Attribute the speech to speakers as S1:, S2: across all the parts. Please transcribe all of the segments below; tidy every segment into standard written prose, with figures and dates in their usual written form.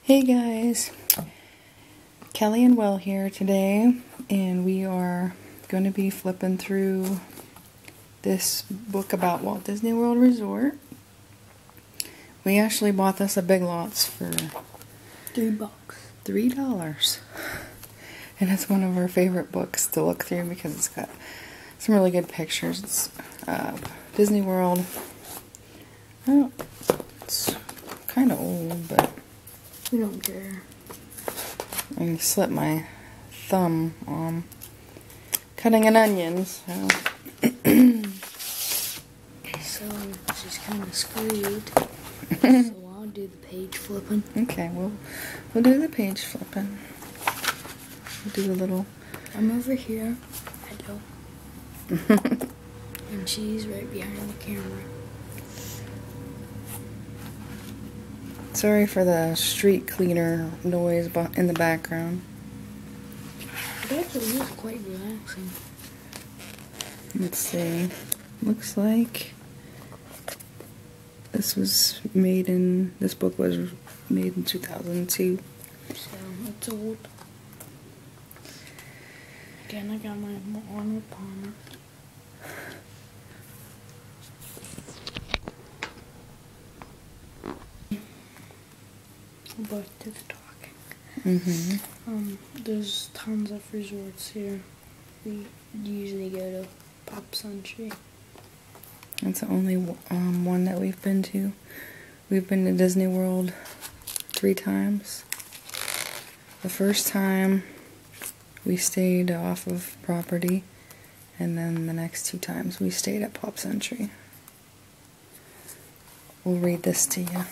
S1: Hey guys, Kelly and Will here today, and we are going to be flipping through this book about Walt Disney World Resort. We actually bought this at Big Lots for $3. And it's one of our favorite books to look through because it's got some really good pictures. It's Disney World. Oh, it's kind of old, but
S2: we don't care.
S1: I slipped my thumb on cutting an onion, so.
S2: So she's kind of screwed. So I'll do the page flipping.
S1: Okay, we'll do the page flipping. We'll do a little.
S2: I'm over here. Hello. And she's right behind the camera.
S1: Sorry for the street cleaner noise in the background.
S2: It actually is quite relaxing.
S1: Let's see. Looks like this book was made in 2002.
S2: So it's old. Again, I got my Arnold Palmer. Back to the talking. There's tons of resorts here. We usually go to Pop Century.
S1: That's the only one that we've been to. We've been to Disney World 3 times. The first time we stayed off of property, and then the next 2 times we stayed at Pop Century. We'll read this to you.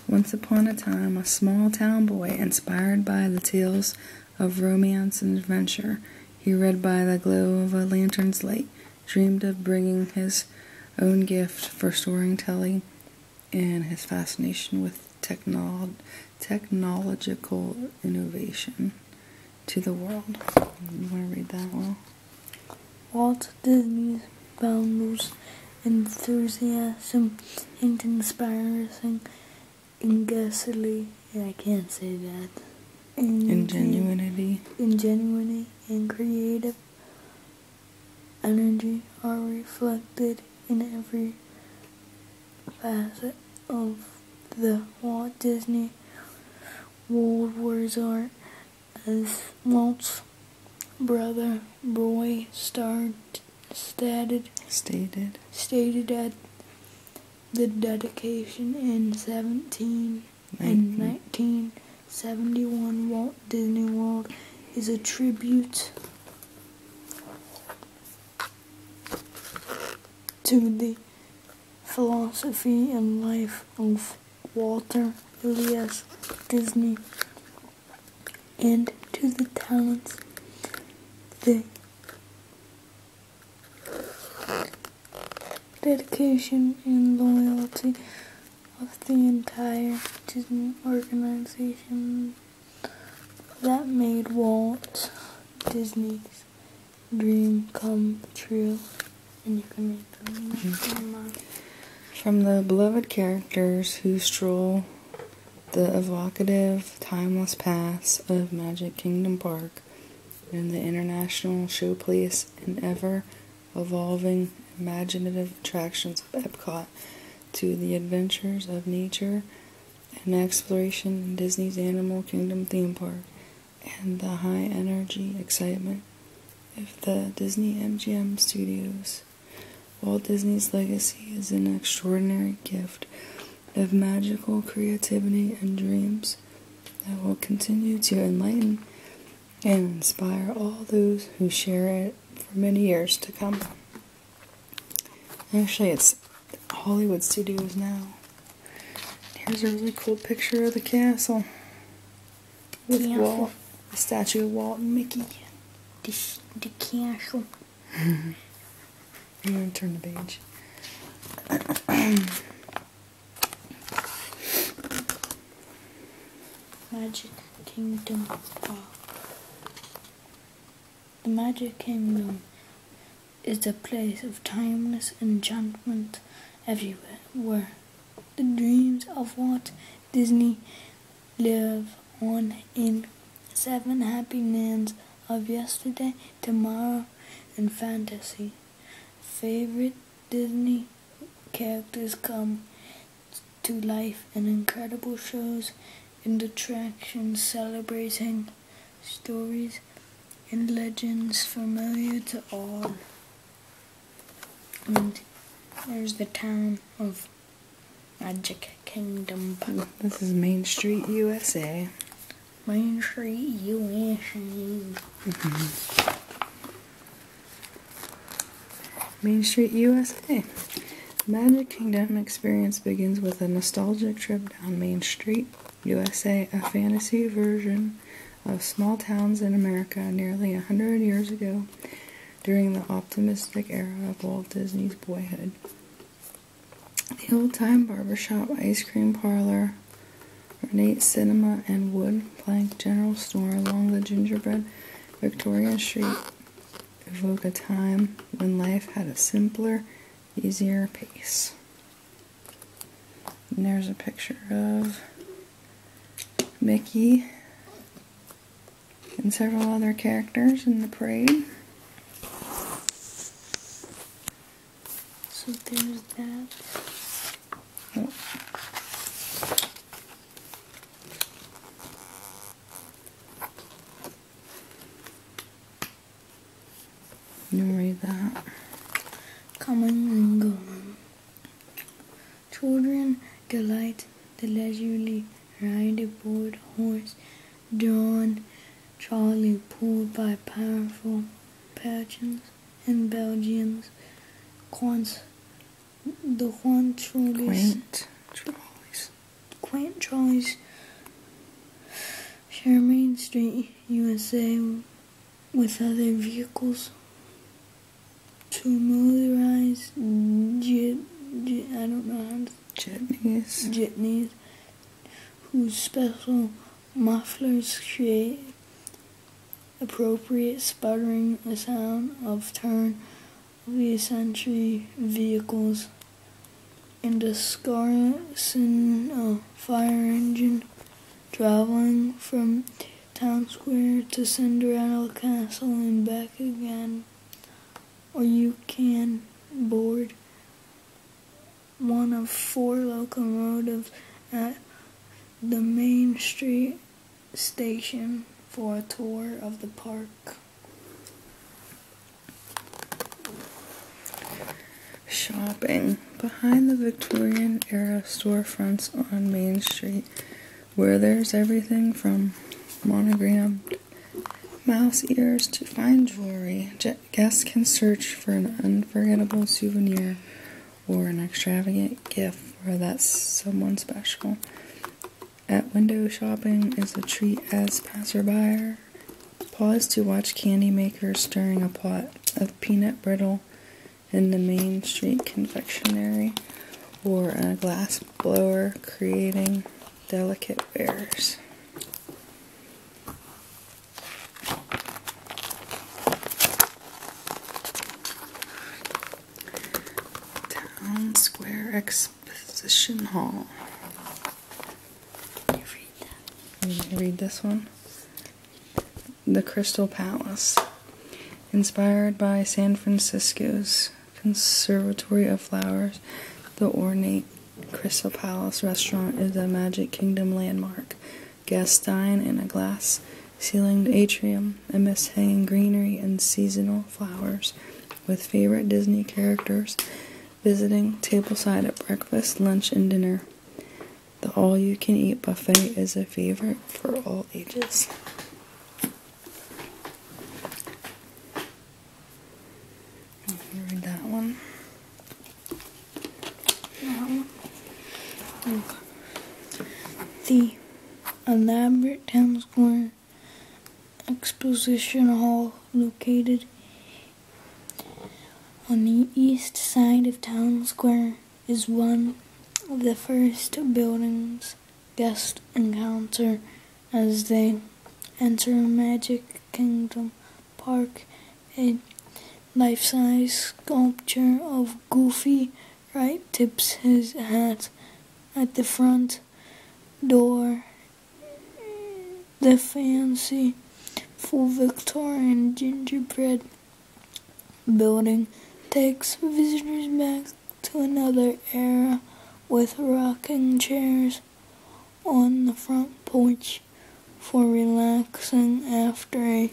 S1: Once upon a time, a small town boy, inspired by the tales of romance and adventure he read by the glow of a lantern's light, dreamed of bringing his own gift for storytelling and his fascination with technological innovation to the world. You want to read that, Will?
S2: Walt Disney's boundless enthusiasm and inspiring ingenuity, I can't say that. Ingenuity and creative energy are reflected in every facet of the Walt Disney World Resort. As Walt's brother Roy stated at the dedication in 1971, Walt Disney World is a tribute to the philosophy and life of Walter Elias Disney and to the talents, the dedication and loyalty of the entire Disney organization that made Walt Disney's dream come true. And you can read them.
S1: From the beloved characters who stroll the evocative, timeless paths of Magic Kingdom Park and the international showplace and ever-evolving imaginative attractions of Epcot, to the adventures of nature and exploration in Disney's Animal Kingdom theme park, and the high-energy excitement of the Disney MGM studios. Walt Disney's legacy is an extraordinary gift of magical creativity and dreams that will continue to enlighten and inspire all those who share it for many years to come. Actually, it's Hollywood Studios now. Here's a really cool picture of the castle with Walt, the statue of Walt and Mickey.
S2: The castle.
S1: I'm going to turn the page.
S2: Magic Kingdom. The Magic Kingdom is a place of timeless enchantment everywhere. the dreams of Walt Disney live on in 7 happy lands of yesterday, tomorrow, and fantasy. Favorite Disney characters come to life in incredible shows and attractions celebrating stories and legends familiar to all. And there's the town of Magic Kingdom.
S1: This is Main Street, USA.
S2: Main Street, USA.
S1: Main Street, USA. Magic Kingdom experience begins with a nostalgic trip down Main Street, USA, a fantasy version of small towns in America nearly 100 years ago during the optimistic era of Walt Disney's boyhood. The old-time barbershop, ice cream parlor, ornate cinema, and wood plank general store along the gingerbread Victoria Street evoke a time when life had a simpler, easier pace. And there's a picture of Mickey and several other characters in the parade.
S2: So there's that.
S1: Oh. You read that.
S2: Coming and going. Children delight the leisurely ride aboard a horse-drawn trolley pulled by powerful patrons and Belgians. The quaint trolleys share Main Street, USA, with other vehicles to motorized jitneys, whose special mufflers create appropriate sputtering, a sound of turn of the century vehicles, and a Scarson fire engine traveling from Town Square to Cinderella Castle and back again. Or you can board one of 4 locomotives at the Main Street station for a tour of the park.
S1: Shopping. Behind the Victorian era storefronts on Main Street, where there's everything from monogrammed mouse ears to fine jewelry, guests can search for an unforgettable souvenir or an extravagant gift for that someone special. At window shopping is a treat as passerby pause to watch candy makers stirring a pot of peanut brittle in the Main Street confectionery, or a glass blower creating delicate wares. Town Square Exposition Hall.
S2: You read that.
S1: You read this one? The Crystal Palace. Inspired by San Francisco's Conservatory of Flowers, the ornate Crystal Palace restaurant is a Magic Kingdom landmark. Guests dine in a glass-ceilinged atrium amidst hanging greenery and seasonal flowers, with favorite Disney characters visiting tableside at breakfast, lunch, and dinner. The all-you-can-eat buffet is a favorite for all ages. Read that one.
S2: The elaborate Town Square Exposition Hall, located on the east side of Town Square, is one of the first buildings guests encounter as they enter Magic Kingdom Park. A life-size sculpture of Goofy right tips his hat At the front door, the fancy full Victorian gingerbread building takes visitors back to another era with rocking chairs on the front porch for relaxing after a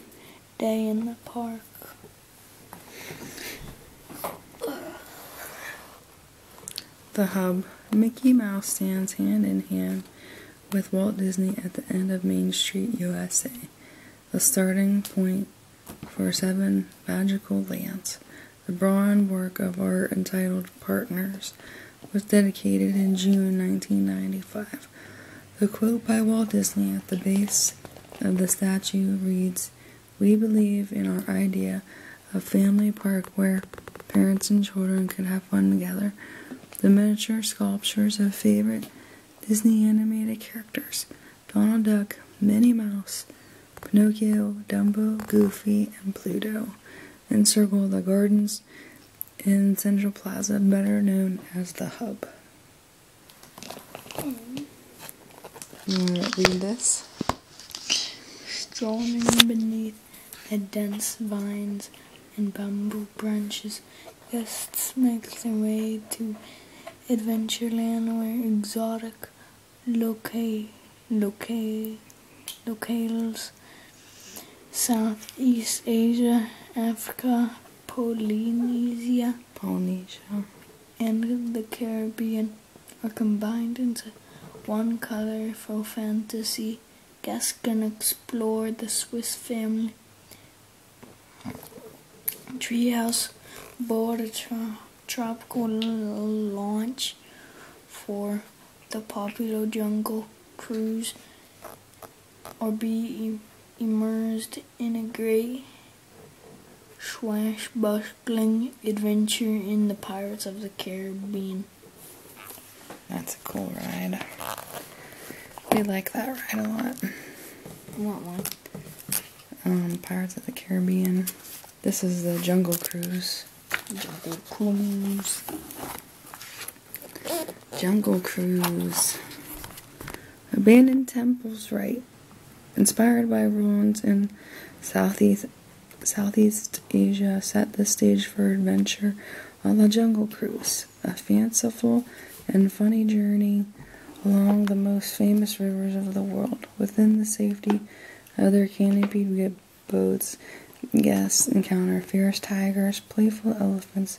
S2: day in the park.
S1: The Hub. Mickey Mouse stands hand in hand with Walt Disney at the end of Main Street, USA, the starting point for 7 magical lands. The bronze work of art entitled Partners was dedicated in June 1995. The quote by Walt Disney at the base of the statue reads, "We believe in our idea of family park where parents and children can have fun together." The miniature sculptures of favorite Disney animated characters, Donald Duck, Minnie Mouse, Pinocchio, Dumbo, Goofy, and Pluto, encircle the gardens in Central Plaza, better known as the Hub. You want to read this?
S2: Strolling beneath the dense vines and bamboo branches, guests make their way to Adventureland, where exotic locales, Southeast Asia, Africa, Polynesia, and the Caribbean are combined into one colorful fantasy. Guests can explore the Swiss Family Treehouse, board a tropical launch for the popular Jungle Cruise, or be immersed in a great swashbuckling adventure in the Pirates of the Caribbean.
S1: That's a cool ride. We like that ride a lot.
S2: What one?
S1: Pirates of the Caribbean. This is the Jungle Cruise. Jungle Cruise. Abandoned temples, right? Inspired by ruins in Southeast Asia, set the stage for adventure on the Jungle Cruise, a fanciful and funny journey along the most famous rivers of the world. Within the safety of their canopied boats, guests encounter fierce tigers, playful elephants,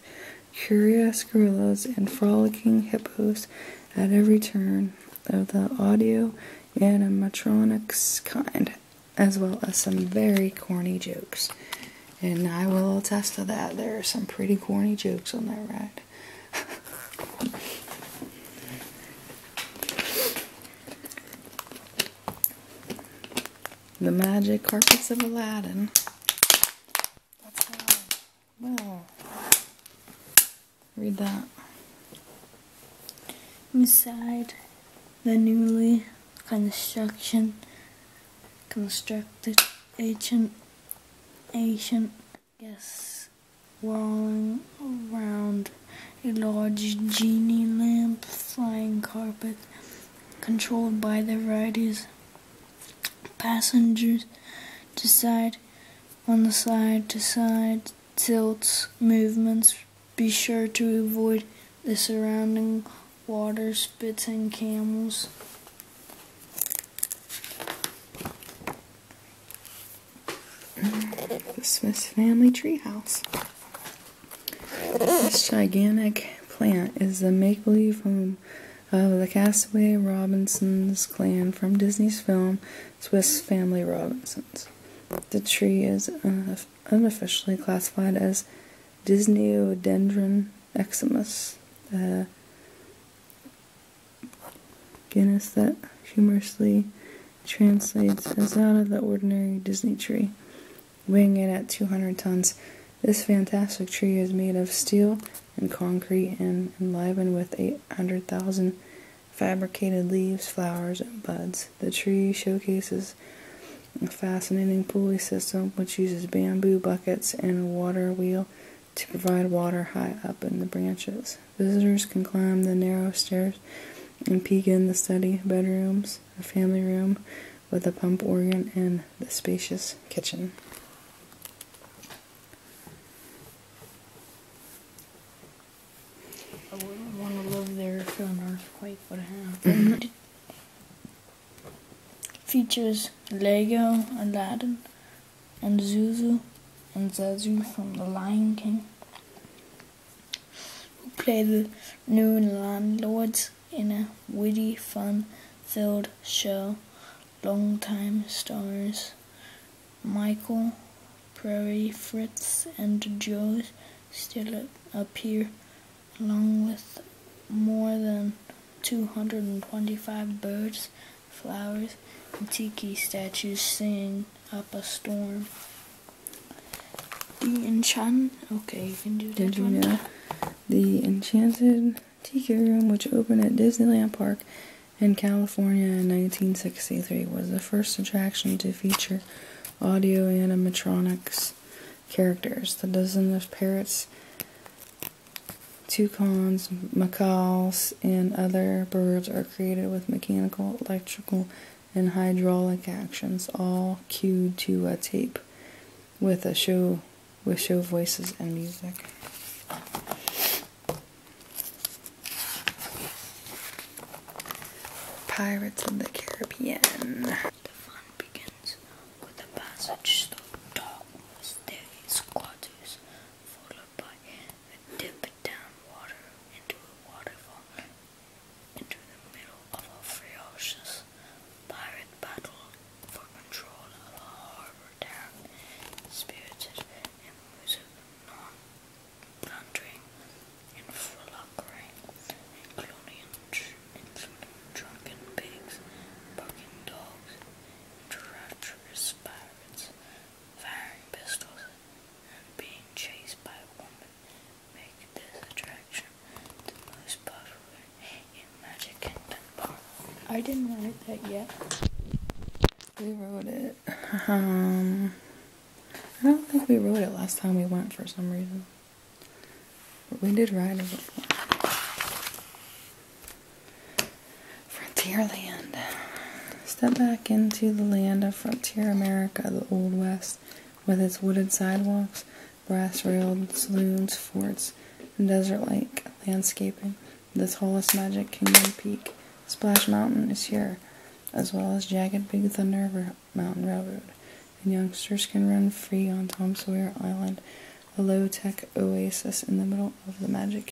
S1: curious gorillas, and frolicking hippos at every turn of the audio animatronics kind, as well as some very corny jokes. And I will attest to that. There are some pretty corny jokes on that ride. The Magic Carpets of Aladdin. That's how. Well, read that.
S2: Inside the newly constructed ancient guests whirling around a large genie lamp flying carpet controlled by the varieties. Passengers decide on the side-to-side tilts movements. Be sure to avoid the surrounding water-spitting camels.
S1: The Swiss Family Treehouse. This gigantic plant is the make-believe home of the Castaway Robinsons clan from Disney's film Swiss Family Robinsons. The tree is unofficially classified as Disneyodendron eximus, the genus that humorously translates as out of the ordinary Disney tree. Weighing in at 200 tons, this fantastic tree is made of steel and concrete and enlivened with 800,000 fabricated leaves, flowers, and buds. The tree showcases a fascinating pulley system which uses bamboo buckets and a water wheel to provide water high up in the branches. Visitors can climb the narrow stairs and peek in the study bedrooms, a family room with a pump organ, and the spacious kitchen.
S2: I wouldn't want to live there if an earthquake would happen. Features Lego, Aladdin, and Zuzu and Zazu from The Lion King, who play the new landlords in a witty, fun-filled show. Longtime stars Michael, Prairie Fritz, and Joe still appear, along with more than 225 birds, flowers, and tiki statues singing up a storm. The Enchanted... Okay, you can do that.
S1: Did you know the Enchanted Tiki Room, which opened at Disneyland Park in California in 1963, was the first attraction to feature audio animatronics characters. The dozen of parrots, toucans, macaws, and other birds are created with mechanical, electrical, and hydraulic actions, all cued to a tape with show voices and music. Pirates of the Caribbean.
S2: The fun begins with the passage through dark, mysterious quarters, followed by a dip down water into a waterfall, into the middle of a ferocious pirate battle for control of a harbor town, spirited in music, non-plundering and frolicking, including drunken pigs, barking dogs, treacherous pirates, firing pistols, and being chased by a woman make this attraction the most popular in Magic Kingdom Park. I didn't write that yet.
S1: We wrote it. I don't think we wrote it last time we went for some reason. But we did write it before. Frontierland. Step back into the land of Frontier America, the Old West, with its wooded sidewalks, brass-railed saloons, forts, and desert-like landscaping. The tallest Magic Kingdom peak, Splash Mountain, is here, as well as jagged Big Thunder Mountain Railroad. And youngsters can run free on Tom Sawyer Island, a low-tech oasis in the middle of the Magic